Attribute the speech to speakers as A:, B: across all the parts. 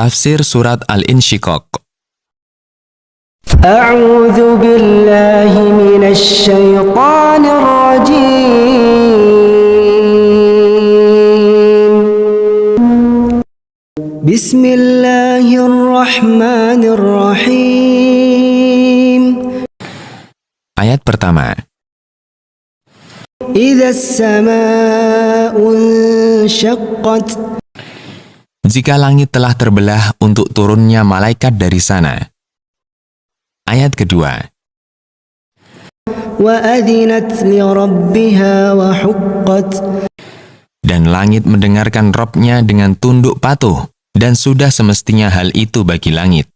A: Tafsir Surat Al-Insyiqaq.
B: A'udzu billahi minasy syaithanir rajim. Bismillahirrahmanirrahim.
A: Ayat pertama.
B: Idzas samaa'u insyaqqat.
A: Jika langit telah terbelah untuk turunnya malaikat dari sana. Ayat kedua.
B: Wa adzinat li rabbiha wa huqqat.
A: Dan langit mendengarkan Rabb-nya dengan tunduk patuh, dan sudah semestinya hal itu bagi langit.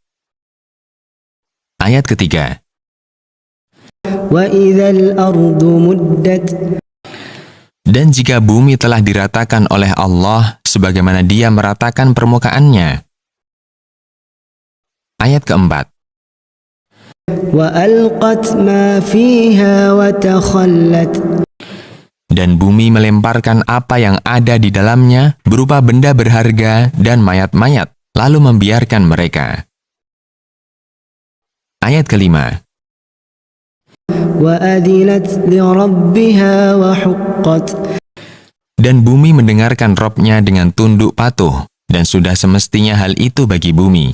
A: Ayat ketiga.
B: Wa idzal ardu muddat.
A: Dan jika bumi telah diratakan oleh Allah sebagaimana Dia meratakan permukaannya. Ayat keempat.
B: Wa alqat ma fiha wa takhallat.
A: Dan bumi melemparkan apa yang ada di dalamnya berupa benda berharga dan mayat-mayat, lalu membiarkan mereka. Ayat kelima.
B: Wa adzinat li rabbiha wa huqqat.
A: Dan bumi mendengarkan Rabb-nya dengan tunduk patuh, dan sudah semestinya hal itu bagi bumi.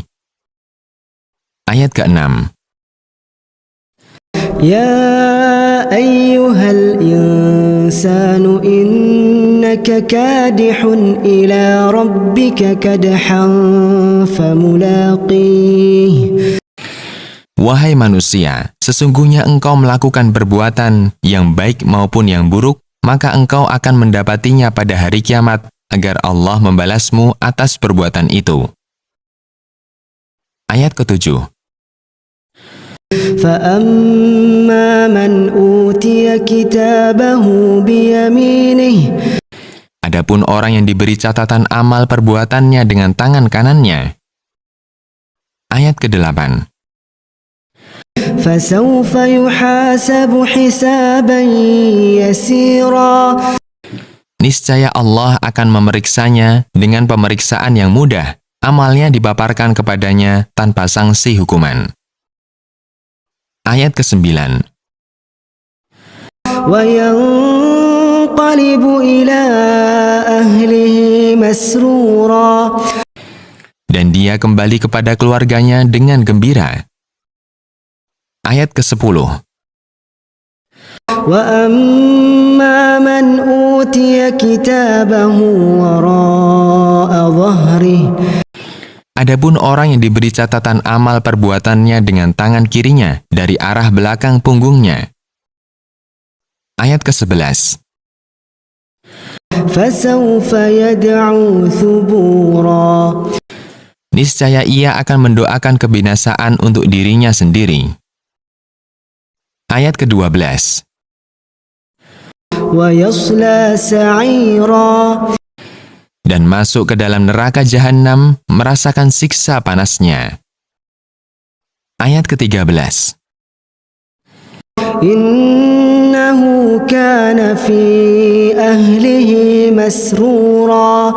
A: Ayat keenam.
B: Ya ayyuhal insanu innaka kadihun ila rabbika kadhan famulaqih.
A: Wahai manusia, sesungguhnya engkau melakukan perbuatan yang baik maupun yang buruk, maka engkau akan mendapatinya pada hari kiamat, agar Allah membalasmu atas perbuatan itu. Ayat ketujuh.
B: فَأَمَّا مَنْ أُوتِيَ كِتَابَهُ بِيَمِينِهِ.
A: Adapun orang yang diberi catatan amal perbuatannya dengan tangan kanannya. Ayat ke-8.
B: فَسَوْفَ يُحَاسَبُ حِسَابًا يَسِيرًا.
A: Niscaya Allah akan memeriksanya dengan pemeriksaan yang mudah. Amalnya dipaparkan kepadanya tanpa sanksi hukuman. Ayat ke-9.
B: وَيَنْقَلِبُ إِلَى أَهْلِهِ مَسْرُورًا.
A: Dan dia kembali kepada keluarganya dengan gembira. Ayat ke-10.
B: وَأَمَّا مَنْ أُوتِيَ كِتَابَهُ وَرَاءَ ظَهْرِهِ.
A: Adapun orang yang diberi catatan amal perbuatannya dengan tangan kirinya dari arah belakang punggungnya. Ayat ke-11.
B: فَسَوْفَ يَدْعُو ثُبُورًا.
A: Niscaya ia akan mendoakan kebinasaan untuk dirinya sendiri. Ayat ke-12.
B: وَيَصْلَى سَعِيرًا.
A: Dan masuk ke dalam neraka jahanam merasakan siksa panasnya. Ayat ke-13.
B: Innahu kana fi ahlihi masrura.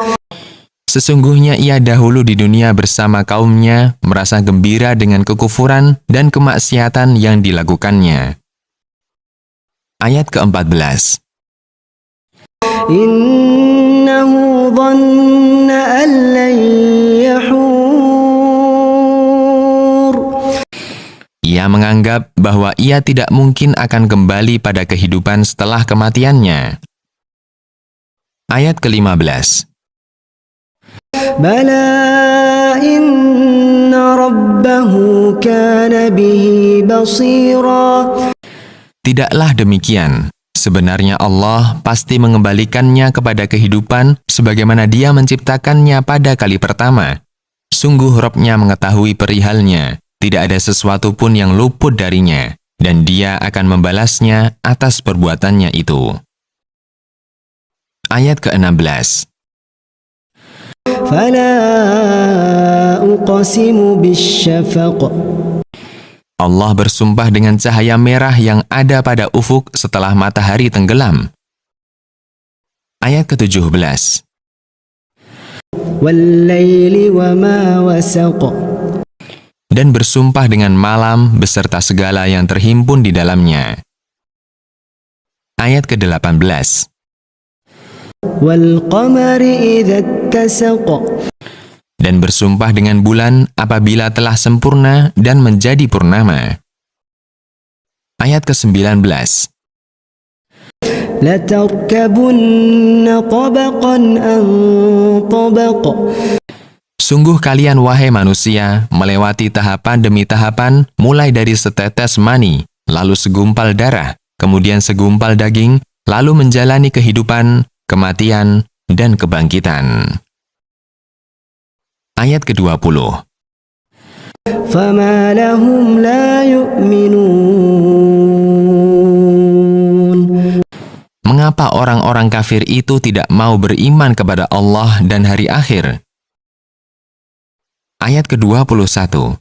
A: Sesungguhnya ia dahulu di dunia bersama kaumnya merasa gembira dengan kekufuran dan kemaksiatan yang dilakukannya. Ayat ke-14.
B: Innahu dhanna an lan yahur.
A: Ia menganggap bahwa ia tidak mungkin akan kembali pada kehidupan setelah kematiannya. Ayat ke-15.
B: Bala inna rabbahu kana bihi basira.
A: Tidaklah demikian. Sebenarnya Allah pasti mengembalikannya kepada kehidupan sebagaimana Dia menciptakannya pada kali pertama. Sungguh Rabb-nya mengetahui perihalnya, tidak ada sesuatu pun yang luput darinya, dan Dia akan membalasnya atas perbuatannya itu. Ayat ke-16.
B: Fala uqsimu bisyafaq.
A: Allah bersumpah dengan cahaya merah yang ada pada ufuk setelah matahari tenggelam. Ayat ke-17.
B: والليل وما وسق
A: dan bersumpah dengan malam beserta segala yang terhimpun di dalamnya. Ayat ke-18.
B: والقمر إذا اتسق
A: Dan bersumpah dengan bulan apabila telah sempurna dan menjadi purnama. Ayat ke-19.
B: لتركبن طبقا عن طبق
A: Sungguh kalian, wahai manusia, melewati tahapan demi tahapan, mulai dari setetes mani, lalu segumpal darah, kemudian segumpal daging, lalu menjalani kehidupan, kematian, dan kebangkitan. Ayat ke-20.
B: فما لهم لا يؤمنون
A: Mengapa orang-orang kafir itu tidak mau beriman kepada Allah dan hari akhir? Ayat ke-21.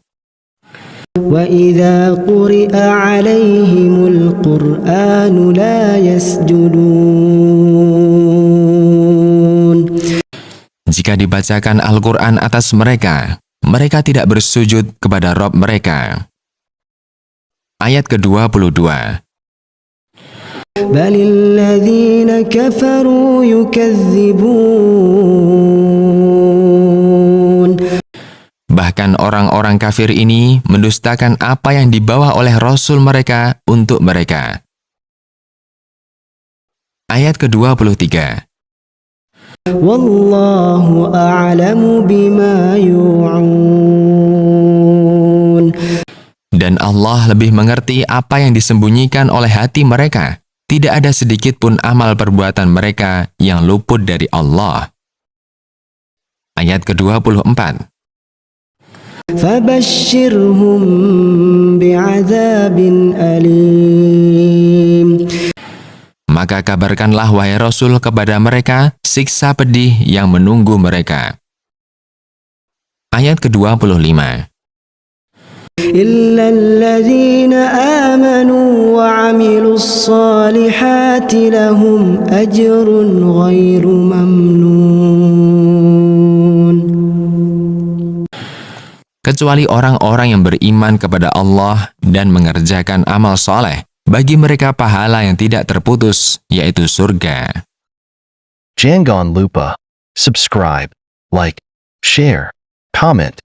B: وإذا قرئ عليهم القرآن لا يسجدون
A: Jika dibacakan Al-Quran atas mereka, mereka tidak bersujud kepada Rabb mereka. Ayat ke-22.
B: بل الذين كفروا يكذبون
A: Bahkan orang-orang kafir ini mendustakan apa yang dibawa oleh Rasul mereka untuk mereka. Ayat ke-23.
B: والله أعلم بما يوعون
A: Dan Allah lebih mengerti apa yang disembunyikan oleh hati mereka. Tidak ada sedikit pun amal perbuatan mereka yang luput dari Allah. Ayat ke-24.
B: فبشرهم بعذاب أليم
A: Maka kabarkanlah, wahai Rasul, kepada mereka siksa pedih yang menunggu mereka. Ayat ke-25.
B: إلا الذين آمنوا وعملوا الصالحات لهم أجر غير ممنون
A: Kecuali orang-orang yang beriman kepada Allah dan mengerjakan amal soleh, bagi mereka pahala yang tidak terputus, yaitu surga.
C: Jangan lupa subscribe, like, share, comment,